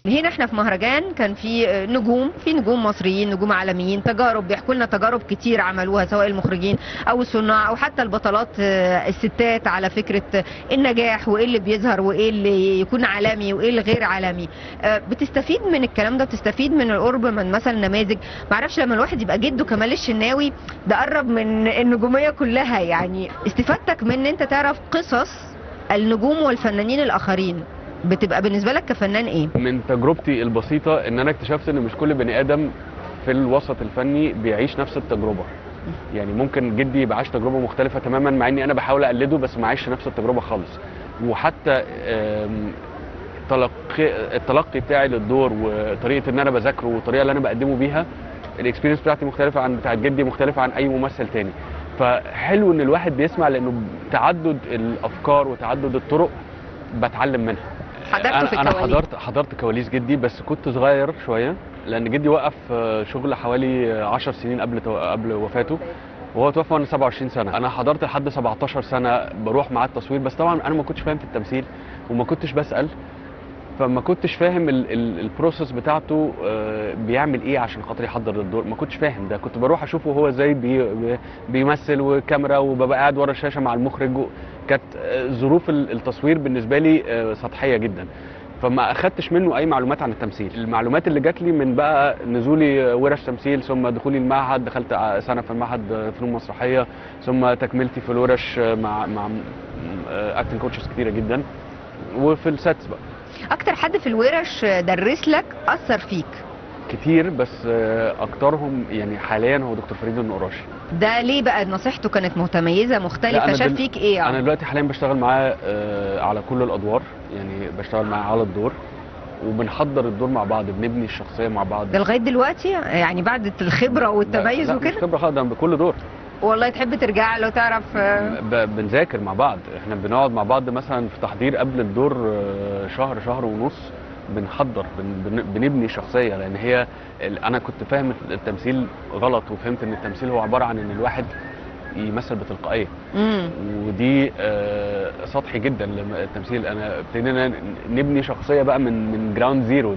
هنا احنا في مهرجان كان في نجوم مصريين، نجوم عالميين، تجارب بيحكوا لنا تجارب كتير عملوها، سواء المخرجين او الصناع او حتى البطلات الستات، على فكره النجاح وايه اللي بيظهر وايه اللي يكون عالمي وايه اللي غير عالمي. بتستفيد من الكلام ده، بتستفيد من القرب من مثلا نماذج. معرفش لما الواحد يبقى جده كمال الشناوي ده قرب من النجوميه كلها، يعني استفادتك من ان انت تعرف قصص النجوم والفنانين الاخرين بتبقى بالنسبه لك كفنان ايه؟ من تجربتي البسيطه ان انا اكتشفت ان مش كل بني ادم في الوسط الفني بيعيش نفس التجربه. يعني ممكن جدي يبقى عاش تجربه مختلفه تماما، مع اني انا بحاول اقلده بس ما عايش نفس التجربه خالص. وحتى التلقي بتاعي للدور وطريقه ان انا بذاكره والطريقه اللي انا بقدمه بيها، الاكسبيرينس بتاعتي مختلفه عن بتاعت جدي، مختلفه عن اي ممثل تاني. فحلو ان الواحد بيسمع، لانه تعدد الافكار وتعدد الطرق بتعلم منها. حضرت في انا الكواليس؟ حضرت كواليس جدي، بس كنت صغير شويه، لان جدي وقف شغل حوالي 10 سنين قبل وفاته، وهو توفى وانا 27 سنه. انا حضرت لحد 17 سنه بروح معاه التصوير، بس طبعا انا ما كنتش فاهم في التمثيل وما كنتش بسال، فما كنتش فاهم البروسيس بتاعته بيعمل ايه عشان خاطر يحضر الدور. ما كنتش فاهم ده، كنت بروح اشوفه هو ازاي بيمثل وكاميرا، وببقى قاعد ورا الشاشه مع المخرج. كانت ظروف التصوير بالنسبه لي سطحيه جدا، فما اخدتش منه اي معلومات عن التمثيل. المعلومات اللي جات لي من بقى نزولي ورش تمثيل، ثم دخولي المعهد، دخلت سنه في المعهد فنون مسرحيه، ثم تكملتي في الورش مع اكتنج كوتشز كتيره جدا، وفي الساتس بقى. اكتر حد في الورش درس لك اثر فيك؟ كتير، بس اكترهم يعني حاليا هو دكتور فريد النقراشي. ده ليه بقى؟ نصيحته كانت متميزه مختلفه؟ شاف فيك ايه يعني؟ انا دلوقتي حاليا بشتغل معاه على كل الادوار، يعني بشتغل معاه على الدور وبنحضر الدور مع بعض، بنبني الشخصيه مع بعض. ده لغايه دلوقتي يعني بعد الخبره والتميز وكده؟ مش خبره خالص، ده بكل دور. والله تحب ترجع له تعرف؟ بنذاكر مع بعض، احنا بنقعد مع بعض مثلا في تحضير قبل الدور شهر ونص، بنحضر بنبني شخصيه، لان هي انا كنت فاهم التمثيل غلط، وفهمت ان التمثيل هو عباره عن ان الواحد يمثل بتلقائيه. ودي سطحي جدا لما التمثيل. انا ابتدينا نبني شخصيه بقى من جراوند زيرو.